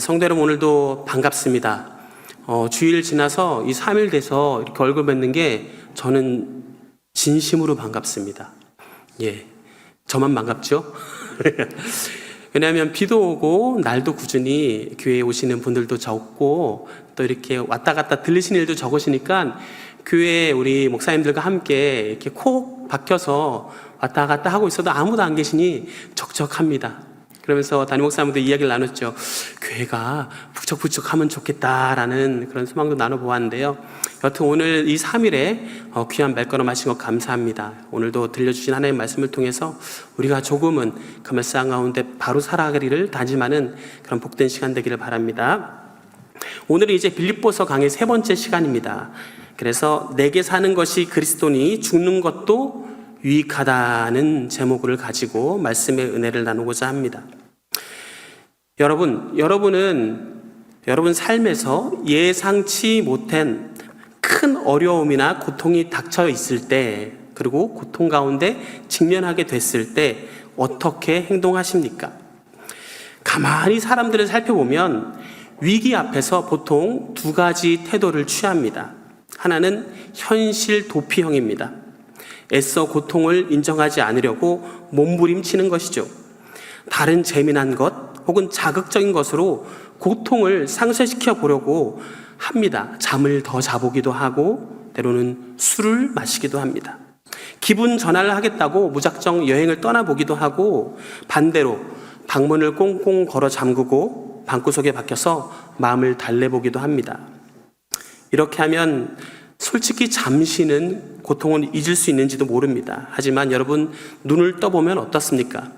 성도 여러분, 오늘도 반갑습니다. 주일 지나서 이 3일 돼서 이렇게 얼굴 뵙는 게 저는 진심으로 반갑습니다. 저만 반갑죠? 왜냐하면 비도 오고 날도 꾸준히 교회에 오시는 분들도 적고 또 이렇게 왔다 갔다 들리시는 일도 적으시니까 교회에 우리 목사님들과 함께 이렇게 콕 박혀서 왔다 갔다 하고 있어도 아무도 안 계시니 적적합니다. 그러면서 담임 목사님도 이야기를 나눴죠. 교회가 북적북적하면 좋겠다라는 그런 소망도 나눠보았는데요. 여튼 오늘 이 3일에 귀한 말걸음 하신 것 감사합니다. 오늘도 들려주신 하나님의 말씀을 통해서 우리가 조금은 그 말씀 가운데 바로 살아가기를 다짐하는 그런 복된 시간 되기를 바랍니다. 오늘은 이제 빌립보서 강의 3번째 시간입니다. 그래서 내게 사는 것이 그리스도니 죽는 것도 유익하다는 제목을 가지고 말씀의 은혜를 나누고자 합니다. 여러분은 여러분 삶에서 예상치 못한 큰 어려움이나 고통이 닥쳐 있을 때, 그리고 고통 가운데 직면하게 됐을 때 어떻게 행동하십니까? 가만히 사람들을 살펴보면 위기 앞에서 보통 두 가지 태도를 취합니다. 하나는 현실 도피형입니다. 애써 고통을 인정하지 않으려고 몸부림치는 것이죠. 다른 재미난 것 혹은 자극적인 것으로 고통을 상쇄시켜 보려고 합니다. 잠을 더 자보기도 하고 때로는 술을 마시기도 합니다. 기분 전환을 하겠다고 무작정 여행을 떠나보기도 하고 반대로 방문을 꽁꽁 걸어 잠그고 방구석에 박혀서 마음을 달래보기도 합니다. 이렇게 하면 솔직히 잠시는 고통을 잊을 수 있는지도 모릅니다. 하지만 여러분, 눈을 떠보면 어떻습니까?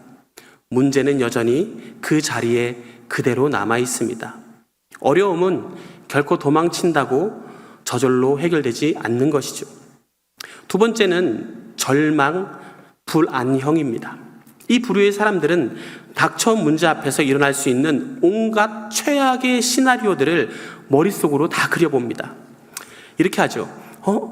문제는 여전히 그 자리에 그대로 남아 있습니다. 어려움은 결코 도망친다고 저절로 해결되지 않는 것이죠. 두 번째는 절망, 불안형입니다. 이 부류의 사람들은 닥쳐온 문제 앞에서 일어날 수 있는 온갖 최악의 시나리오들을 머릿속으로 다 그려봅니다. 이렇게 하죠.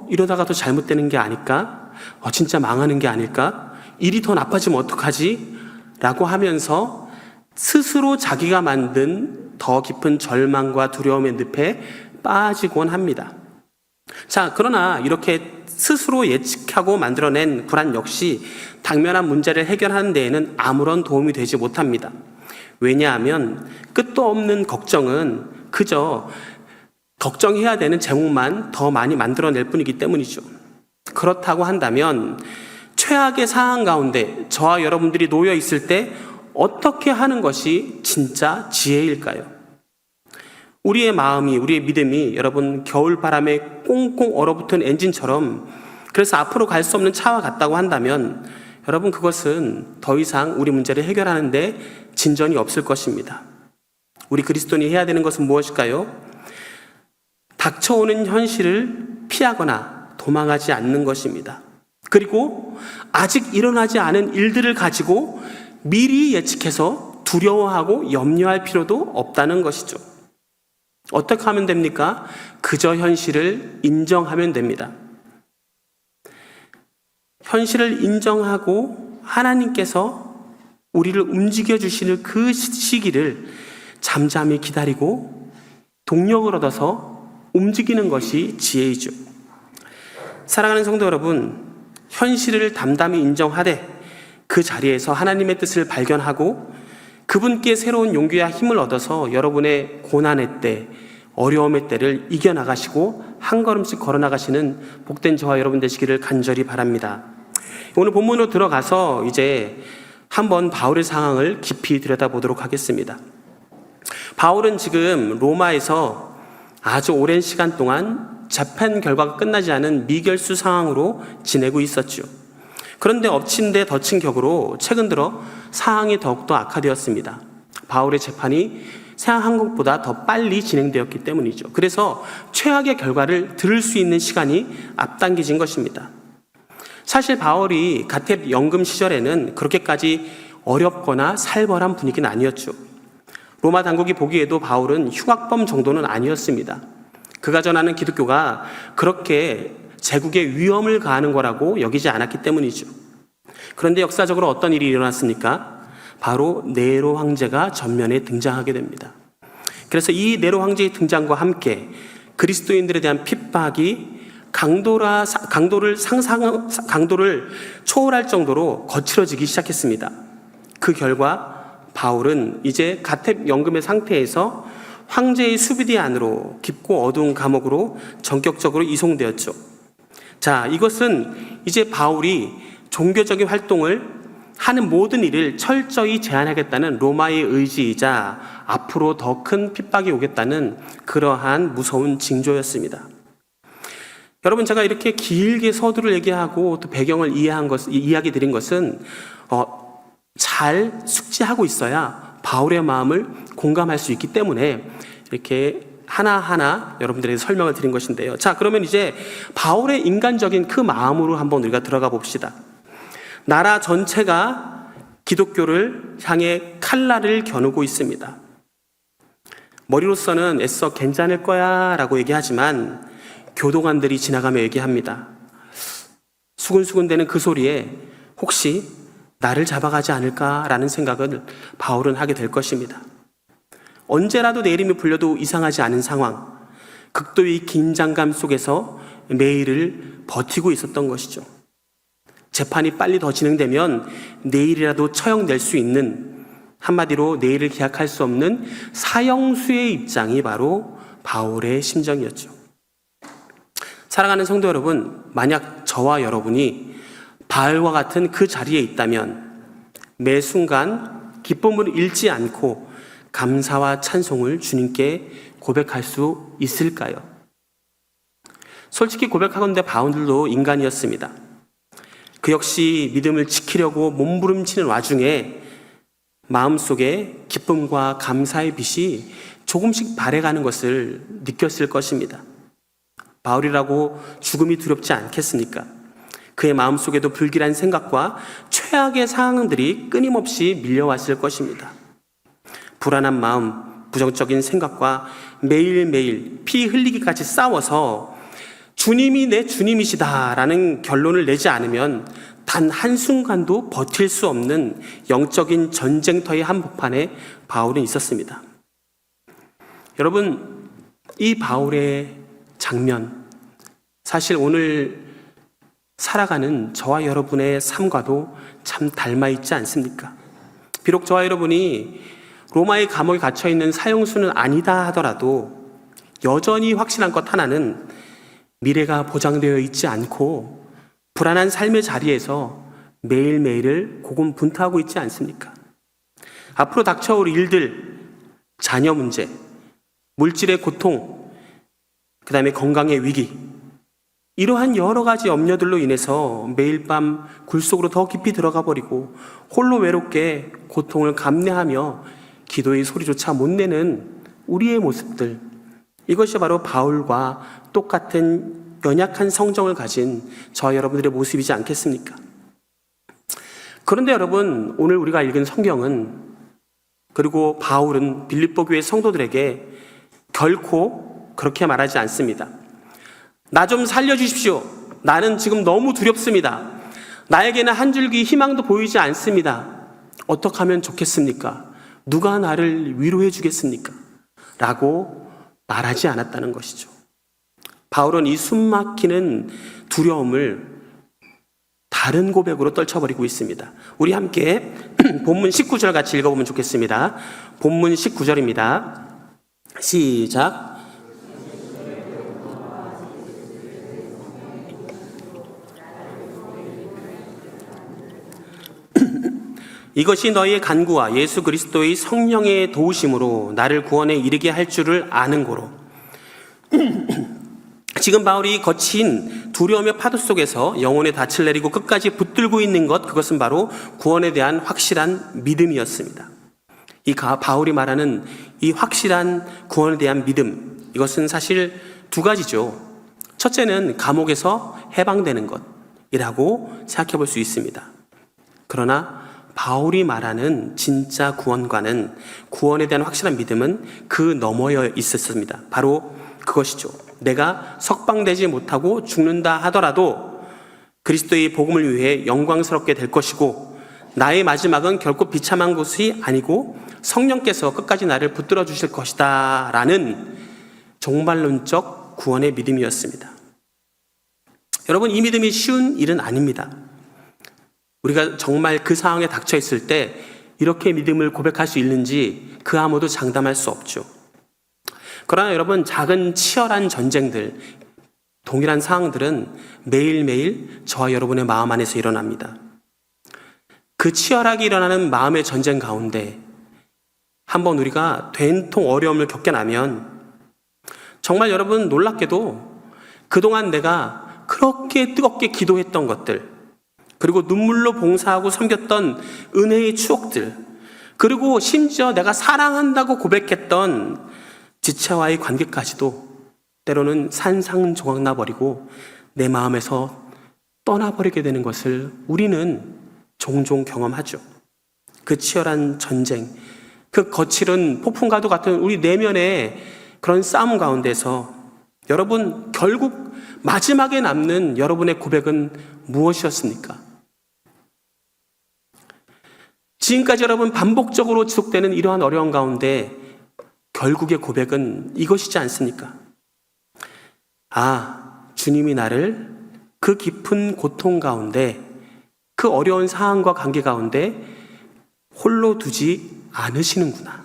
이러다가 더 잘못되는 게 아닐까? 진짜 망하는 게 아닐까? 일이 더 나빠지면 어떡하지? 라고 하면서 스스로 자기가 만든 더 깊은 절망과 두려움의 늪에 빠지곤 합니다. 자, 그러나 이렇게 스스로 예측하고 만들어낸 불안 역시 당면한 문제를 해결하는 데에는 아무런 도움이 되지 못합니다. 왜냐하면 끝도 없는 걱정은 그저 걱정해야 되는 제목만 더 많이 만들어낼 뿐이기 때문이죠. 그렇다고 한다면 최악의 상황 가운데 저와 여러분들이 놓여 있을 때 어떻게 하는 것이 진짜 지혜일까요? 우리의 마음이, 우리의 믿음이 여러분 겨울바람에 꽁꽁 얼어붙은 엔진처럼 그래서 앞으로 갈 수 없는 차와 같다고 한다면 여러분, 그것은 더 이상 우리 문제를 해결하는데 진전이 없을 것입니다. 우리 그리스도인이 해야 되는 것은 무엇일까요? 닥쳐오는 현실을 피하거나 도망하지 않는 것입니다. 그리고 아직 일어나지 않은 일들을 가지고 미리 예측해서 두려워하고 염려할 필요도 없다는 것이죠. 어떻게 하면 됩니까? 그저 현실을 인정하면 됩니다. 현실을 인정하고 하나님께서 우리를 움직여 주시는 그 시기를 잠잠히 기다리고 동력을 얻어서 움직이는 것이 지혜이죠. 사랑하는 성도 여러분, 현실을 담담히 인정하되 그 자리에서 하나님의 뜻을 발견하고 그분께 새로운 용기와 힘을 얻어서 여러분의 고난의 때, 어려움의 때를 이겨나가시고 한 걸음씩 걸어나가시는 복된 저와 여러분 되시기를 간절히 바랍니다. 오늘 본문으로 들어가서 이제 한번 바울의 상황을 깊이 들여다보도록 하겠습니다. 바울은 지금 로마에서 아주 오랜 시간 동안 재판 결과가 끝나지 않은 미결수 상황으로 지내고 있었죠. 그런데 엎친 데 덮친 격으로 최근 들어 상황이 더욱더 악화되었습니다. 바울의 재판이 생각한 것보다 더 빨리 진행되었기 때문이죠. 그래서 최악의 결과를 들을 수 있는 시간이 앞당겨진 것입니다. 사실 바울이 가택 연금 시절에는 그렇게까지 어렵거나 살벌한 분위기는 아니었죠. 로마 당국이 보기에도 바울은 흉악범 정도는 아니었습니다. 그가 전하는 기독교가 그렇게 제국에 위험을 가하는 거라고 여기지 않았기 때문이죠. 그런데 역사적으로 어떤 일이 일어났습니까? 바로 네로 황제가 전면에 등장하게 됩니다. 그래서 이 네로 황제의 등장과 함께 그리스도인들에 대한 핍박이 강도를 초월할 정도로 거칠어지기 시작했습니다. 그 결과 바울은 이제 가택연금의 상태에서 황제의 수비대 안으로 깊고 어두운 감옥으로 전격적으로 이송되었죠. 자, 이것은 이제 바울이 종교적인 활동을 하는 모든 일을 철저히 제한하겠다는 로마의 의지이자 앞으로 더 큰 핍박이 오겠다는 그러한 무서운 징조였습니다. 여러분, 제가 이렇게 길게 서두를 얘기하고 또 배경을 이야기 드린 것은 잘 숙지하고 있어야 바울의 마음을 공감할 수 있기 때문에 이렇게 하나하나 여러분들에게 설명을 드린 것인데요. 자, 그러면 이제 바울의 인간적인 그 마음으로 한번 우리가 들어가 봅시다. 나라 전체가 기독교를 향해 칼날을 겨누고 있습니다. 머리로서는 애써 괜찮을 거야 라고 얘기하지만 교도관들이 지나가며 얘기합니다. 수근수근대는 그 소리에 혹시 나를 잡아가지 않을까라는 생각을 바울은 하게 될 것입니다. 언제라도 내 이름이 불려도 이상하지 않은 상황, 극도의 긴장감 속에서 매일을 버티고 있었던 것이죠. 재판이 빨리 더 진행되면 내일이라도 처형될 수 있는, 한마디로 내일을 기약할 수 없는 사형수의 입장이 바로 바울의 심정이었죠. 사랑하는 성도 여러분, 만약 저와 여러분이 바울과 같은 그 자리에 있다면 매 순간 기쁨을 잃지 않고 감사와 찬송을 주님께 고백할 수 있을까요? 솔직히 고백하건대 바울도 인간이었습니다. 그 역시 믿음을 지키려고 몸부림치는 와중에 마음속에 기쁨과 감사의 빛이 조금씩 발해가는 것을 느꼈을 것입니다. 바울이라고 죽음이 두렵지 않겠습니까? 그의 마음속에도 불길한 생각과 최악의 상황들이 끊임없이 밀려왔을 것입니다. 불안한 마음, 부정적인 생각과 매일매일 피 흘리기까지 싸워서 주님이 내 주님이시다라는 결론을 내지 않으면 단 한순간도 버틸 수 없는 영적인 전쟁터의 한복판에 바울은 있었습니다. 여러분, 이 바울의 장면, 사실 오늘 살아가는 저와 여러분의 삶과도 참 닮아있지 않습니까? 비록 저와 여러분이 로마의 감옥에 갇혀있는 사형수는 아니다 하더라도 여전히 확신한 것 하나는 미래가 보장되어 있지 않고 불안한 삶의 자리에서 매일매일을 고군분투하고 있지 않습니까? 앞으로 닥쳐올 일들, 자녀 문제, 물질의 고통, 그 다음에 건강의 위기, 이러한 여러 가지 염려들로 인해서 매일 밤 굴속으로 더 깊이 들어가 버리고 홀로 외롭게 고통을 감내하며 기도의 소리조차 못 내는 우리의 모습들, 이것이 바로 바울과 똑같은 연약한 성정을 가진 저와 여러분들의 모습이지 않겠습니까? 그런데 여러분, 오늘 우리가 읽은 성경은, 그리고 바울은 빌립보 교회 성도들에게 결코 그렇게 말하지 않습니다. 나 좀 살려주십시오. 나는 지금 너무 두렵습니다. 나에게는 한 줄기 희망도 보이지 않습니다. 어떻게 하면 좋겠습니까? 누가 나를 위로해 주겠습니까? 라고 말하지 않았다는 것이죠. 바울은 이 숨막히는 두려움을 다른 고백으로 떨쳐버리고 있습니다. 우리 함께 본문 19절 같이 읽어보면 좋겠습니다. 본문 19절입니다. 시작. 이것이 너희의 간구와 예수 그리스도의 성령의 도우심으로 나를 구원에 이르게 할 줄을 아는 고로. 지금 바울이 거친 두려움의 파도 속에서 영혼의 닻을 내리고 끝까지 붙들고 있는 것, 그것은 바로 구원에 대한 확실한 믿음이었습니다. 이 바울이 말하는 이 확실한 구원에 대한 믿음, 이것은 사실 두 가지죠. 첫째는 감옥에서 해방되는 것이라고 생각해 볼 수 있습니다. 그러나 바울이 말하는 진짜 구원과는, 구원에 대한 확실한 믿음은 그 너머에 있었습니다. 바로 그것이죠. 내가 석방되지 못하고 죽는다 하더라도 그리스도의 복음을 위해 영광스럽게 될 것이고, 나의 마지막은 결코 비참한 것이 아니고 성령께서 끝까지 나를 붙들어 주실 것이다 라는 종말론적 구원의 믿음이었습니다. 여러분, 이 믿음이 쉬운 일은 아닙니다. 우리가 정말 그 상황에 닥쳐 있을 때 이렇게 믿음을 고백할 수 있는지 그 아무도 장담할 수 없죠. 그러나 여러분, 작은 치열한 전쟁들, 동일한 상황들은 매일매일 저와 여러분의 마음 안에서 일어납니다. 그 치열하게 일어나는 마음의 전쟁 가운데 한번 우리가 된통 어려움을 겪게 나면 정말 여러분, 놀랍게도 그동안 내가 그렇게 뜨겁게 기도했던 것들, 그리고 눈물로 봉사하고 섬겼던 은혜의 추억들, 그리고 심지어 내가 사랑한다고 고백했던 지체와의 관계까지도 때로는 산상조각 나버리고 내 마음에서 떠나버리게 되는 것을 우리는 종종 경험하죠. 그 치열한 전쟁, 그 거칠은 폭풍과도 같은 우리 내면의 그런 싸움 가운데서 여러분, 결국 마지막에 남는 여러분의 고백은 무엇이었습니까? 지금까지 여러분 반복적으로 지속되는 이러한 어려움 가운데 결국의 고백은 이것이지 않습니까? 주님이 나를 그 깊은 고통 가운데, 그 어려운 상황과 관계 가운데 홀로 두지 않으시는구나.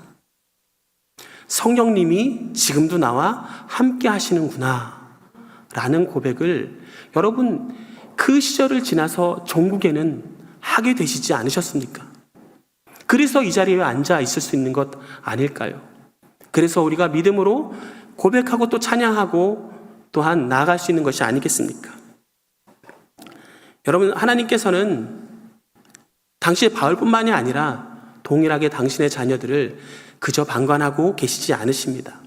성령님이 지금도 나와 함께 하시는구나 라는 고백을 여러분, 그 시절을 지나서 종국에는 하게 되시지 않으셨습니까? 그래서 이 자리에 앉아 있을 수 있는 것 아닐까요? 그래서 우리가 믿음으로 고백하고 또 찬양하고 또한 나아갈 수 있는 것이 아니겠습니까? 여러분, 하나님께서는 당시 바울뿐만이 아니라 동일하게 당신의 자녀들을 그저 방관하고 계시지 않으십니다.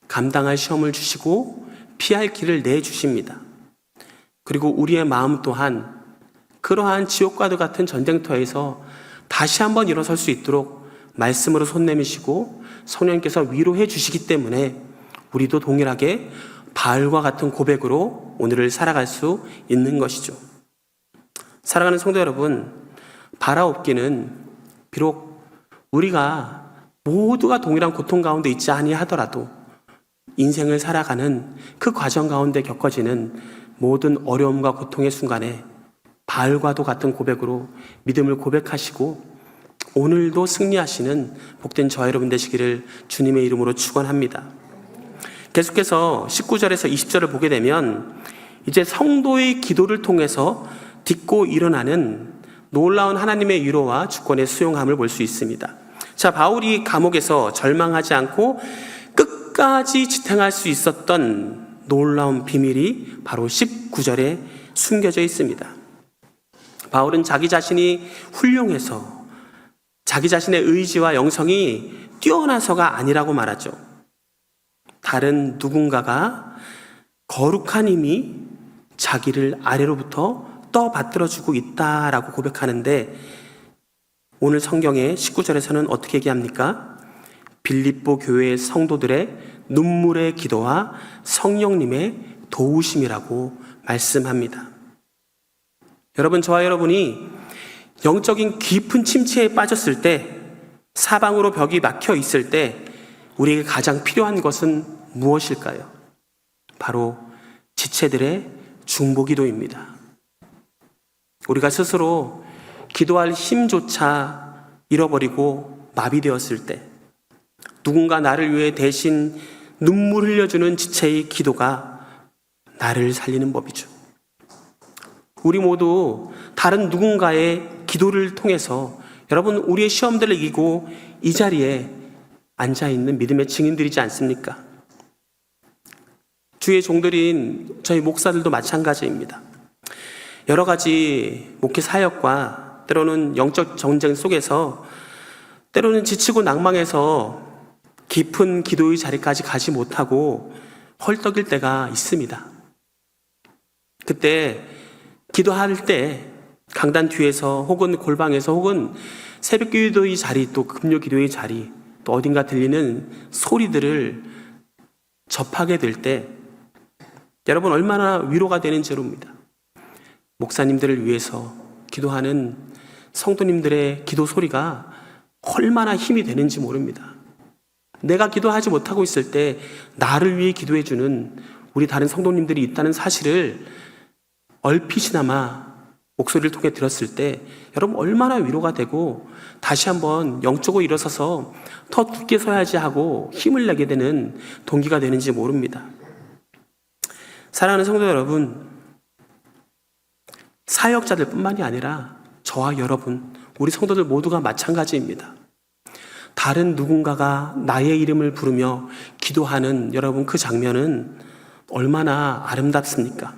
감당할 시험을 주시고 피할 길을 내주십니다. 그리고 우리의 마음 또한 그러한 지옥과도 같은 전쟁터에서 다시 한번 일어설 수 있도록 말씀으로 손 내미시고 성령께서 위로해 주시기 때문에 우리도 동일하게 바울과 같은 고백으로 오늘을 살아갈 수 있는 것이죠. 사랑하는 성도 여러분, 바라옵기는 비록 우리가 모두가 동일한 고통 가운데 있지 아니하더라도 인생을 살아가는 그 과정 가운데 겪어지는 모든 어려움과 고통의 순간에 바울과도 같은 고백으로 믿음을 고백하시고 오늘도 승리하시는 복된 저와 여러분 되시기를 주님의 이름으로 축원합니다. 계속해서 19절에서 20절을 보게 되면 이제 성도의 기도를 통해서 딛고 일어나는 놀라운 하나님의 위로와 주권의 수용함을 볼 수 있습니다. 자, 바울이 감옥에서 절망하지 않고 끝까지 지탱할 수 있었던 놀라운 비밀이 바로 19절에 숨겨져 있습니다. 바울은 자기 자신이 훌륭해서 자기 자신의 의지와 영성이 뛰어나서가 아니라고 말하죠. 다른 누군가가 거룩한 힘이 자기를 아래로부터 떠받들어주고 있다라고 고백하는데 오늘 성경의 19절에서는 어떻게 얘기합니까? 빌립보 교회의 성도들의 눈물의 기도와 성령님의 도우심이라고 말씀합니다. 여러분, 저와 여러분이 영적인 깊은 침체에 빠졌을 때, 사방으로 벽이 막혀 있을 때 우리에게 가장 필요한 것은 무엇일까요? 바로 지체들의 중보기도입니다. 우리가 스스로 기도할 힘조차 잃어버리고 마비되었을 때 누군가 나를 위해 대신 눈물 흘려주는 지체의 기도가 나를 살리는 법이죠. 우리 모두 다른 누군가의 기도를 통해서 여러분, 우리의 시험들을 이기고 이 자리에 앉아있는 믿음의 증인들이지 않습니까? 주의 종들인 저희 목사들도 마찬가지입니다. 여러 가지 목회 사역과 때로는 영적 전쟁 속에서 때로는 지치고 낭망해서 깊은 기도의 자리까지 가지 못하고 헐떡일 때가 있습니다. 그때 기도할 때 강단 뒤에서 혹은 골방에서 혹은 새벽 기도의 자리, 또 금요 기도의 자리, 또 어딘가 들리는 소리들을 접하게 될 때 여러분 얼마나 위로가 되는지 모릅니다. 목사님들을 위해서 기도하는 성도님들의 기도 소리가 얼마나 힘이 되는지 모릅니다. 내가 기도하지 못하고 있을 때 나를 위해 기도해주는 우리 다른 성도님들이 있다는 사실을 얼핏이나마 목소리를 통해 들었을 때 여러분 얼마나 위로가 되고 다시 한번 영적으로 일어서서 더 굳게 서야지 하고 힘을 내게 되는 동기가 되는지 모릅니다. 사랑하는 성도 여러분, 사역자들 뿐만이 아니라 저와 여러분, 우리 성도들 모두가 마찬가지입니다. 다른 누군가가 나의 이름을 부르며 기도하는 여러분 그 장면은 얼마나 아름답습니까?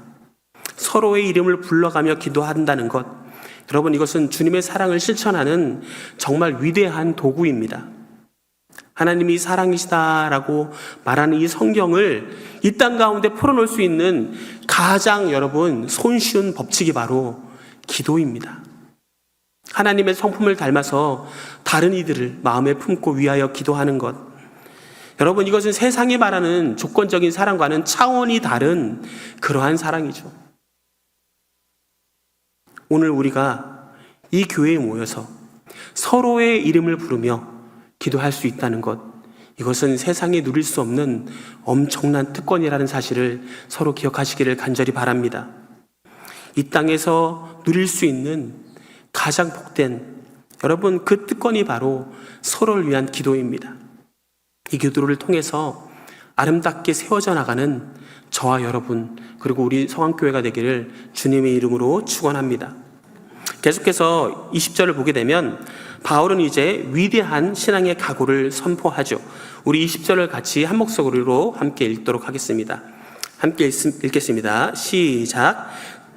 서로의 이름을 불러가며 기도한다는 것, 여러분 이것은 주님의 사랑을 실천하는 정말 위대한 도구입니다. 하나님이 사랑이시다라고 말하는 이 성경을 이 땅 가운데 풀어놓을 수 있는 가장 여러분 손쉬운 법칙이 바로 기도입니다. 하나님의 성품을 닮아서 다른 이들을 마음에 품고 위하여 기도하는 것, 여러분 이것은 세상이 말하는 조건적인 사랑과는 차원이 다른 그러한 사랑이죠. 오늘 우리가 이 교회에 모여서 서로의 이름을 부르며 기도할 수 있다는 것, 이것은 세상에 누릴 수 없는 엄청난 특권이라는 사실을 서로 기억하시기를 간절히 바랍니다. 이 땅에서 누릴 수 있는 가장 복된 여러분 그 특권이 바로 서로를 위한 기도입니다. 이 기도를 통해서 아름답게 세워져 나가는 저와 여러분 그리고 우리 성안교회가 되기를 주님의 이름으로 축원합니다. 계속해서 20절을 보게 되면 바울은 이제 위대한 신앙의 각오를 선포하죠. 우리 20절을 같이 한 목소리로 함께 읽도록 하겠습니다. 함께 읽겠습니다. 시작.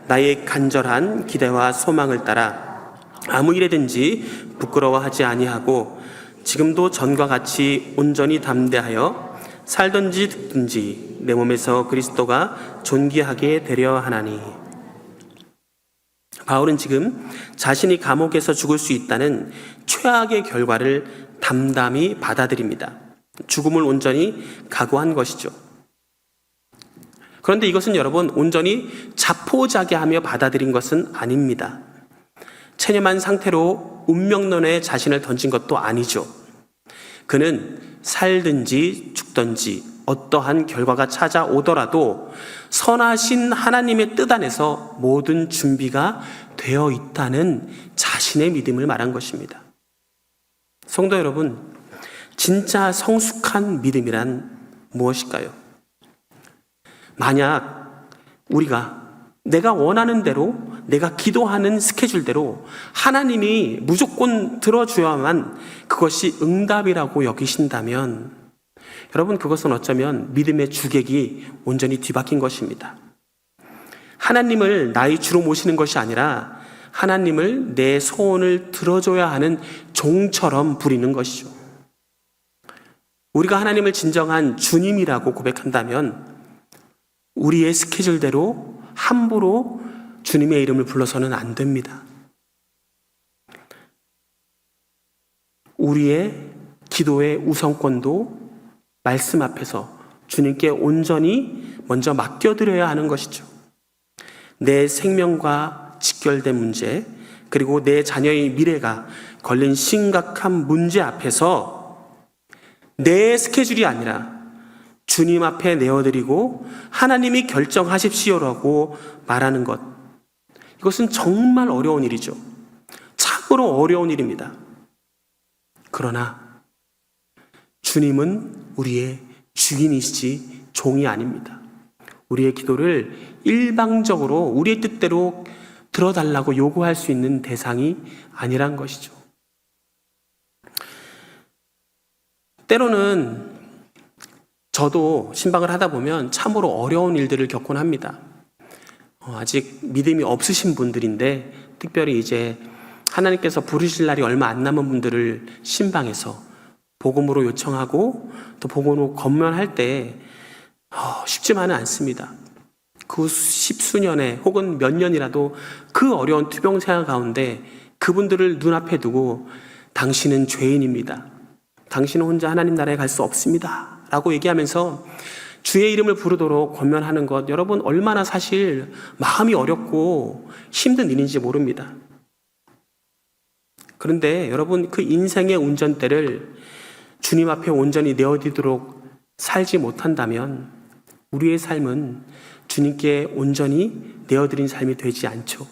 나의 간절한 기대와 소망을 따라 아무 일에든지 부끄러워하지 아니하고 지금도 전과 같이 온전히 담대하여 살든지 죽든지 내 몸에서 그리스도가 존귀하게 되려 하나니. 바울은 지금 자신이 감옥에서 죽을 수 있다는 최악의 결과를 담담히 받아들입니다. 죽음을 온전히 각오한 것이죠. 그런데 이것은 여러분 온전히 자포자기하며 받아들인 것은 아닙니다. 체념한 상태로 운명론에 자신을 던진 것도 아니죠. 그는 살든지 죽든지 어떠한 결과가 찾아오더라도 선하신 하나님의 뜻 안에서 모든 준비가 되어 있다는 자신의 믿음을 말한 것입니다. 성도 여러분, 진짜 성숙한 믿음이란 무엇일까요? 만약 우리가 내가 원하는 대로 내가 기도하는 스케줄대로 하나님이 무조건 들어줘야만 그것이 응답이라고 여기신다면 여러분 그것은 어쩌면 믿음의 주객이 온전히 뒤바뀐 것입니다. 하나님을 나의 주로 모시는 것이 아니라 하나님을 내 소원을 들어줘야 하는 종처럼 부리는 것이죠. 우리가 하나님을 진정한 주님이라고 고백한다면 우리의 스케줄대로 함부로 주님의 이름을 불러서는 안 됩니다. 우리의 기도의 우선권도 말씀 앞에서 주님께 온전히 먼저 맡겨드려야 하는 것이죠. 내 생명과 직결된 문제, 그리고 내 자녀의 미래가 걸린 심각한 문제 앞에서 내 스케줄이 아니라 주님 앞에 내어드리고 하나님이 결정하십시오라고 말하는 것, 이것은 정말 어려운 일이죠. 참으로 어려운 일입니다. 그러나 주님은 우리의 주인이시지 종이 아닙니다. 우리의 기도를 일방적으로 우리의 뜻대로 들어달라고 요구할 수 있는 대상이 아니란 것이죠. 때로는 저도 신방을 하다 보면 참으로 어려운 일들을 겪곤 합니다. 아직 믿음이 없으신 분들인데 특별히 이제 하나님께서 부르실 날이 얼마 안 남은 분들을 신방에서 복음으로 요청하고 또 복음으로 건면할 때 쉽지만은 않습니다. 그 십수년에 혹은 몇 년이라도 그 어려운 투병 생활 가운데 그분들을 눈앞에 두고 당신은 죄인입니다. 당신은 혼자 하나님 나라에 갈 수 없습니다. 라고 얘기하면서 주의 이름을 부르도록 권면하는 것, 여러분 얼마나 사실 마음이 어렵고 힘든 일인지 모릅니다. 그런데 여러분, 그 인생의 운전대를 주님 앞에 온전히 내어드리도록 살지 못한다면 우리의 삶은 주님께 온전히 내어드린 삶이 되지 않죠.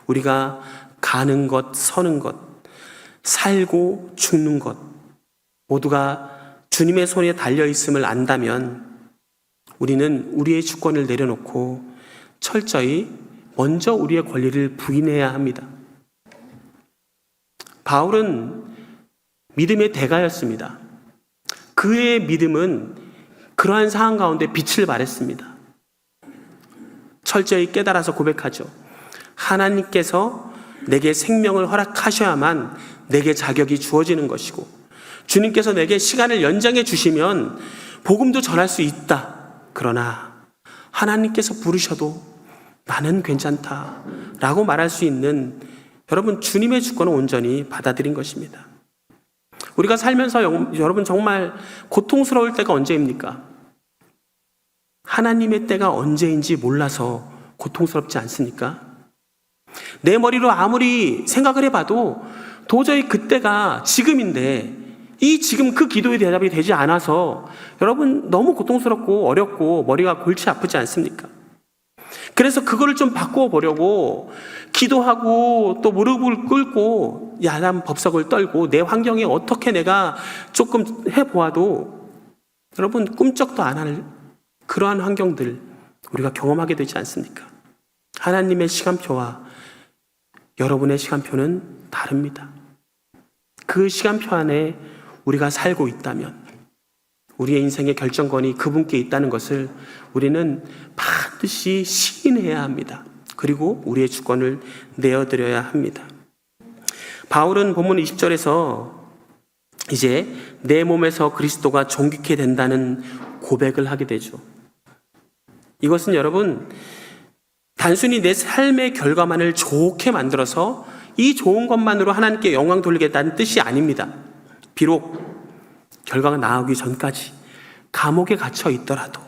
우리가 가는 것, 서는 것, 살고 죽는 것 모두가 주님의 손에 달려있음을 안다면 우리는 우리의 주권을 내려놓고 철저히 먼저 우리의 권리를 부인해야 합니다. 바울은 믿음의 대가였습니다. 그의 믿음은 그러한 상황 가운데 빛을 발했습니다. 철저히 깨달아서 고백하죠. 하나님께서 내게 생명을 허락하셔야만 내게 자격이 주어지는 것이고, 주님께서 내게 시간을 연장해 주시면 복음도 전할 수 있다. 그러나 하나님께서 부르셔도 나는 괜찮다 라고 말할 수 있는, 여러분, 주님의 주권을 온전히 받아들인 것입니다. 우리가 살면서 여러분 정말 고통스러울 때가 언제입니까? 하나님의 때가 언제인지 몰라서 고통스럽지 않습니까? 내 머리로 아무리 생각을 해봐도 도저히 그때가 지금인데 이 지금 그 기도의 대답이 되지 않아서 여러분 너무 고통스럽고 어렵고 머리가 골치 아프지 않습니까? 그래서 그거를 좀 바꾸어 보려고 기도하고 또 무릎을 꿇고 야단 법석을 떨고 내 환경에 어떻게 내가 조금 해보아도 여러분 꿈쩍도 안 할 그러한 환경들 우리가 경험하게 되지 않습니까? 하나님의 시간표와 여러분의 시간표는 다릅니다. 그 시간표 안에 우리가 살고 있다면 우리의 인생의 결정권이 그분께 있다는 것을 우리는 반드시 시인해야 합니다. 그리고 우리의 주권을 내어드려야 합니다. 바울은 본문 20절에서 이제 내 몸에서 그리스도가 존귀케 된다는 고백을 하게 되죠. 이것은 여러분 단순히 내 삶의 결과만을 좋게 만들어서 이 좋은 것만으로 하나님께 영광 돌리겠다는 뜻이 아닙니다. 비록 결과가 나오기 전까지 감옥에 갇혀 있더라도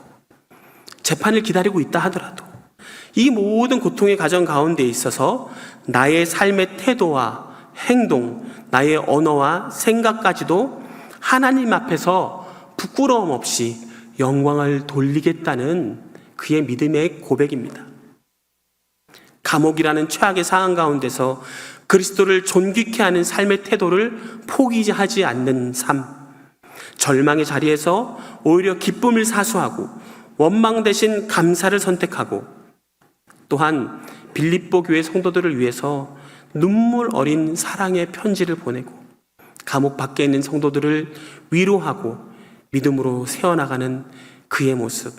재판을 기다리고 있다 하더라도 이 모든 고통의 과정 가운데 있어서 나의 삶의 태도와 행동, 나의 언어와 생각까지도 하나님 앞에서 부끄러움 없이 영광을 돌리겠다는 그의 믿음의 고백입니다. 감옥이라는 최악의 상황 가운데서 그리스도를 존귀케 하는 삶의 태도를 포기하지 않는 삶, 절망의 자리에서 오히려 기쁨을 사수하고 원망 대신 감사를 선택하고, 또한 빌립보 교회 성도들을 위해서 눈물 어린 사랑의 편지를 보내고 감옥 밖에 있는 성도들을 위로하고 믿음으로 세워나가는 그의 모습,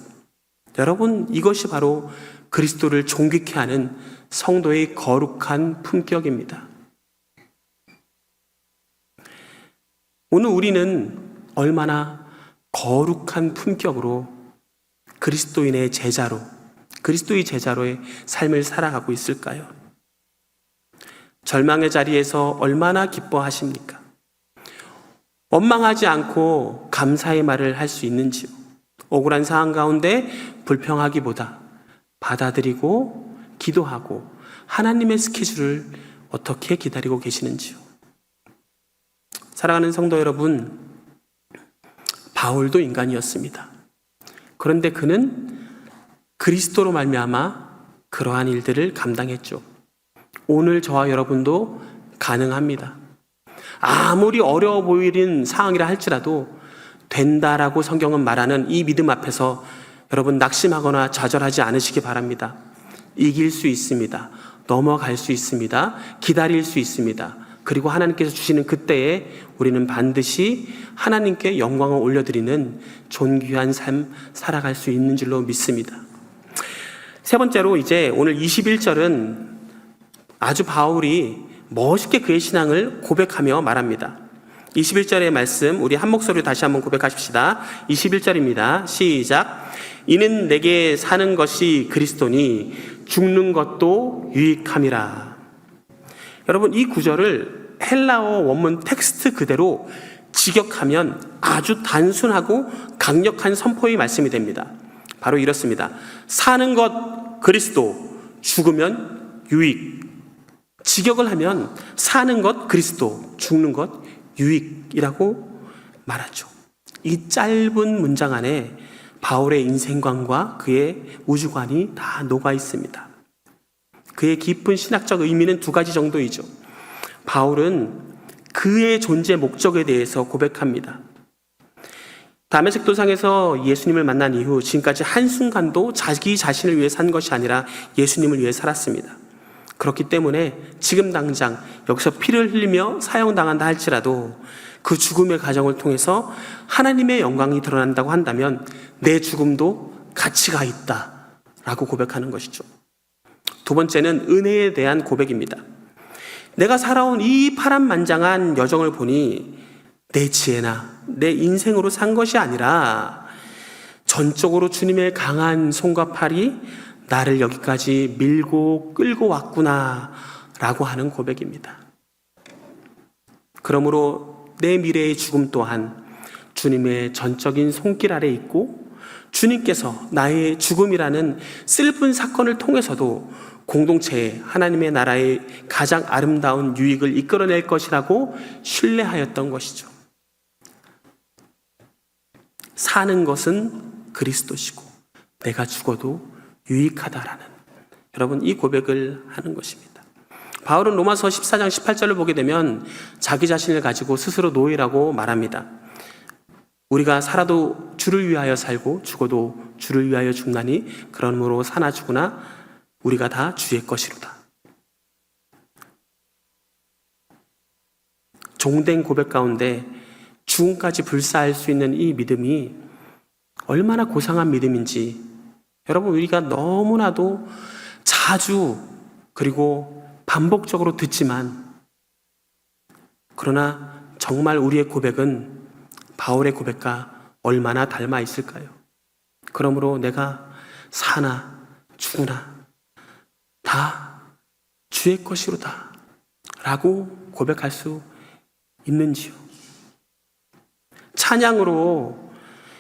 여러분 이것이 바로 그리스도를 존귀케 하는 성도의 거룩한 품격입니다. 오늘 우리는 얼마나 거룩한 품격으로 그리스도인의 제자로, 그리스도의 제자로의 삶을 살아가고 있을까요? 절망의 자리에서 얼마나 기뻐하십니까? 원망하지 않고 감사의 말을 할 수 있는지요? 억울한 상황 가운데 불평하기보다 받아들이고 기도하고 하나님의 스케줄을 어떻게 기다리고 계시는지요? 사랑하는 성도 여러분, 바울도 인간이었습니다. 그런데 그는 그리스도로 말미암아 그러한 일들을 감당했죠. 오늘 저와 여러분도 가능합니다. 아무리 어려워 보이는 상황이라 할지라도 된다라고 성경은 말하는 이 믿음 앞에서 여러분 낙심하거나 좌절하지 않으시기 바랍니다. 이길 수 있습니다. 넘어갈 수 있습니다. 기다릴 수 있습니다. 그리고 하나님께서 주시는 그때에 우리는 반드시 하나님께 영광을 올려드리는 존귀한 삶 살아갈 수 있는 줄로 믿습니다. 세 번째로 이제 오늘 21절은 아주 바울이 멋있게 그의 신앙을 고백하며 말합니다. 21절의 말씀 우리 한 목소리로 다시 한번 고백하십시다. 21절입니다. 시작. 이는 내게 사는 것이 그리스도니 죽는 것도 유익함이라. 여러분 이 구절을 헬라어 원문 텍스트 그대로 직역하면 아주 단순하고 강력한 선포의 말씀이 됩니다. 바로 이렇습니다. 사는 것 그리스도, 죽으면 유익. 직역을 하면 사는 것 그리스도, 죽는 것 유익이라고 말하죠. 이 짧은 문장 안에 바울의 인생관과 그의 우주관이 다 녹아 있습니다. 그의 깊은 신학적 의미는 두 가지 정도이죠. 바울은 그의 존재 목적에 대해서 고백합니다. 다메섹 도상에서 예수님을 만난 이후 지금까지 한순간도 자기 자신을 위해 산 것이 아니라 예수님을 위해 살았습니다. 그렇기 때문에 지금 당장 여기서 피를 흘리며 사형당한다 할지라도 그 죽음의 과정을 통해서 하나님의 영광이 드러난다고 한다면 내 죽음도 가치가 있다라고 고백하는 것이죠. 두 번째는 은혜에 대한 고백입니다. 내가 살아온 이 파란만장한 여정을 보니 내 지혜나 내 인생으로 산 것이 아니라 전적으로 주님의 강한 손과 팔이 나를 여기까지 밀고 끌고 왔구나 라고 하는 고백입니다. 그러므로 내 미래의 죽음 또한 주님의 전적인 손길 아래 있고 주님께서 나의 죽음이라는 슬픈 사건을 통해서도 공동체에 하나님의 나라의 가장 아름다운 유익을 이끌어낼 것이라고 신뢰하였던 것이죠. 사는 것은 그리스도시고 내가 죽어도 유익하다라는, 여러분, 이 고백을 하는 것입니다. 바울은 로마서 14장 18절을 보게 되면 자기 자신을 가지고 스스로 노예라고 말합니다. 우리가 살아도 주를 위하여 살고 죽어도 주를 위하여 죽나니 그러므로 사나 죽으나 우리가 다 주의 것이로다. 종된 고백 가운데 죽음까지 불사할 수 있는 이 믿음이 얼마나 고상한 믿음인지 여러분, 우리가 너무나도 자주 그리고 반복적으로 듣지만, 그러나 정말 우리의 고백은 바울의 고백과 얼마나 닮아 있을까요? 그러므로 내가 사나 죽으나 다 주의 것이로다 라고 고백할 수 있는지요? 찬양으로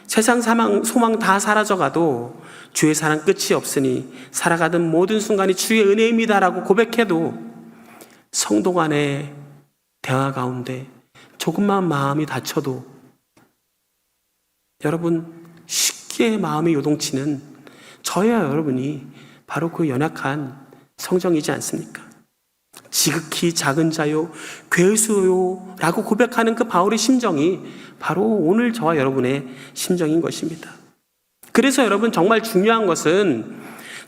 세상 소망 다 사라져가도 주의 사랑 끝이 없으니 살아가던 모든 순간이 주의 은혜입니다라고 고백해도 성도 간의 대화 가운데 조금만 마음이 다쳐도 여러분 쉽게 마음이 요동치는 저야 여러분이 바로 그 연약한 성정이지 않습니까? 지극히 작은 자요 괴수요 라고 고백하는 그 바울의 심정이 바로 오늘 저와 여러분의 심정인 것입니다. 그래서 여러분, 정말 중요한 것은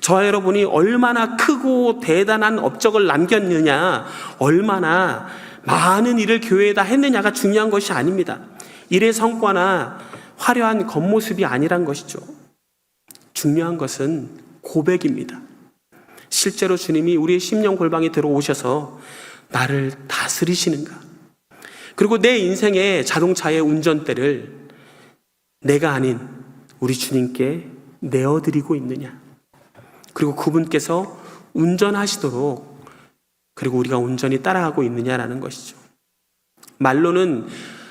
저와 여러분이 얼마나 크고 대단한 업적을 남겼느냐, 얼마나 많은 일을 교회에다 했느냐가 중요한 것이 아닙니다. 일의 성과나 화려한 겉모습이 아니란 것이죠. 중요한 것은 고백입니다. 실제로 주님이 우리의 심령 골방에 들어오셔서 나를 다스리시는가, 그리고 내 인생의 자동차의 운전대를 내가 아닌 우리 주님께 내어드리고 있느냐, 그리고 그분께서 운전하시도록 그리고 우리가 온전히 따라가고 있느냐라는 것이죠. 말로는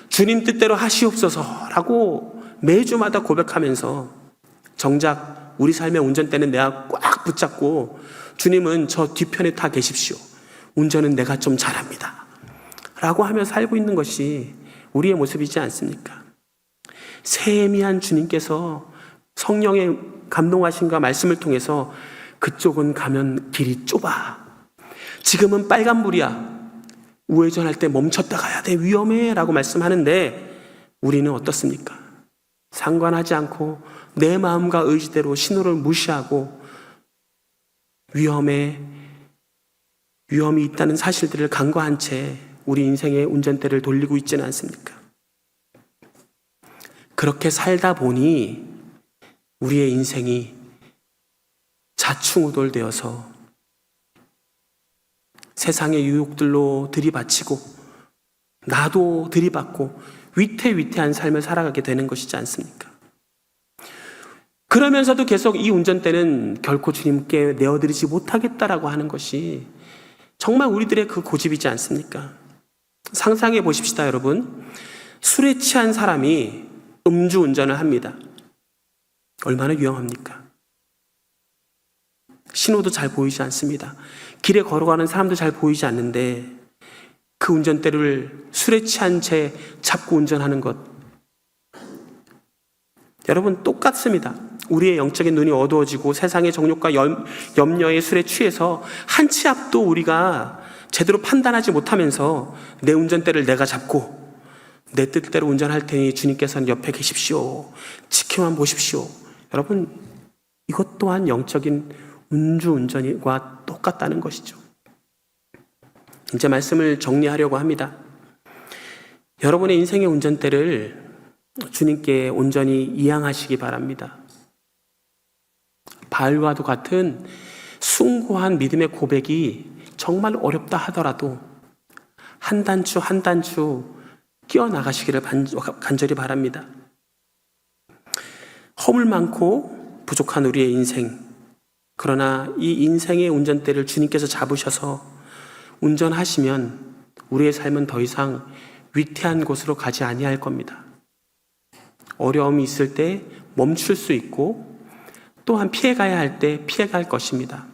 주님 뜻대로 하시옵소서라고 매주마다 고백하면서 정작 우리 삶의 운전대는 내가 꽉 붙잡고 주님은 저 뒤편에 타 계십시오, 운전은 내가 좀 잘합니다 라고 하며 살고 있는 것이 우리의 모습이지 않습니까? 세미한 주님께서 성령의 감동하심과 말씀을 통해서 그쪽은 가면 길이 좁아, 지금은 빨간불이야, 우회전할 때 멈췄다 가야 돼, 위험해 라고 말씀하는데 우리는 어떻습니까? 상관하지 않고 내 마음과 의지대로 신호를 무시하고 위험이 있다는 사실들을 간과한 채 우리 인생의 운전대를 돌리고 있지는 않습니까? 그렇게 살다 보니 우리의 인생이 자충우돌되어서 세상의 유혹들로 들이받치고 나도 들이받고 위태위태한 삶을 살아가게 되는 것이지 않습니까? 그러면서도 계속 이 운전대는 결코 주님께 내어드리지 못하겠다라고 하는 것이 정말 우리들의 그 고집이지 않습니까? 상상해 보십시다, 여러분. 술에 취한 사람이 음주운전을 합니다. 얼마나 위험합니까? 신호도 잘 보이지 않습니다. 길에 걸어가는 사람도 잘 보이지 않는데 그 운전대를 술에 취한 채 잡고 운전하는 것. 여러분, 똑같습니다. 우리의 영적인 눈이 어두워지고 세상의 정욕과 염려의 술에 취해서 한 치 앞도 우리가 제대로 판단하지 못하면서 내 운전대를 내가 잡고 내 뜻대로 운전할 테니 주님께서는 옆에 계십시오, 지켜만 보십시오. 여러분, 이것 또한 영적인 음주운전과 똑같다는 것이죠. 이제 말씀을 정리하려고 합니다. 여러분의 인생의 운전대를 주님께 온전히 이양하시기 바랍니다. 바울과도 같은 숭고한 믿음의 고백이 정말 어렵다 하더라도 한 단추 한 단추 끼어나가시기를 간절히 바랍니다. 허물 많고 부족한 우리의 인생, 그러나 이 인생의 운전대를 주님께서 잡으셔서 운전하시면 우리의 삶은 더 이상 위태한 곳으로 가지 아니할 겁니다. 어려움이 있을 때 멈출 수 있고 또한 피해가야 할 때 피해갈 것입니다.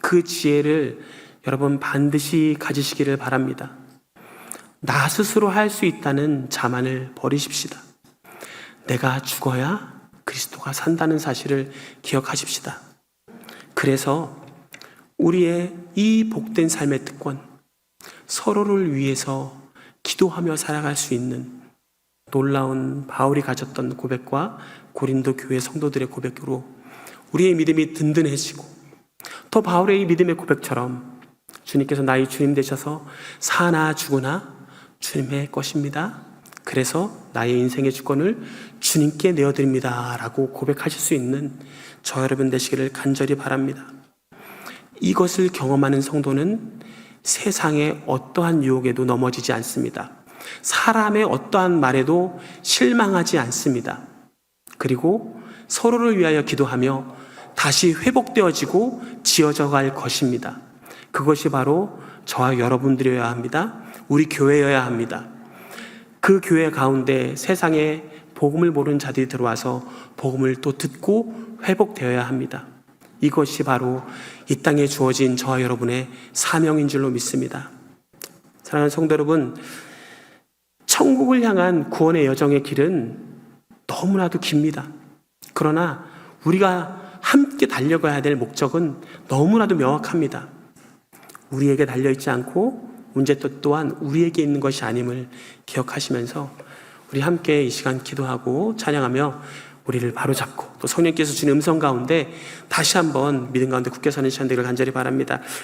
그 지혜를 여러분 반드시 가지시기를 바랍니다. 나 스스로 할 수 있다는 자만을 버리십시다. 내가 죽어야 그리스도가 산다는 사실을 기억하십시다. 그래서 우리의 이 복된 삶의 특권, 서로를 위해서 기도하며 살아갈 수 있는 놀라운 바울이 가졌던 고백과 고린도 교회 성도들의 고백으로 우리의 믿음이 든든해지고, 또 바울의 이 믿음의 고백처럼 주님께서 나의 주님 되셔서 사나 죽으나 주님의 것입니다, 그래서 나의 인생의 주권을 주님께 내어드립니다 라고 고백하실 수 있는 저 여러분 되시기를 간절히 바랍니다. 이것을 경험하는 성도는 세상의 어떠한 유혹에도 넘어지지 않습니다. 사람의 어떠한 말에도 실망하지 않습니다. 그리고 서로를 위하여 기도하며 다시 회복되어지고 지어져 갈 것입니다. 그것이 바로 저와 여러분들이어야 합니다. 우리 교회여야 합니다. 그 교회 가운데 세상에 복음을 모르는 자들이 들어와서 복음을 또 듣고 회복되어야 합니다. 이것이 바로 이 땅에 주어진 저와 여러분의 사명인 줄로 믿습니다. 사랑하는 성도 여러분, 천국을 향한 구원의 여정의 길은 너무나도 깁니다. 그러나 우리가 함께 달려가야 될 목적은 너무나도 명확합니다. 우리에게 달려있지 않고 문제점 또한 우리에게 있는 것이 아님을 기억하시면서 우리 함께 이 시간 기도하고 찬양하며 우리를 바로잡고 또 성령께서 주는 음성 가운데 다시 한번 믿음 가운데 굳게 서는 시간 되기를 간절히 바랍니다.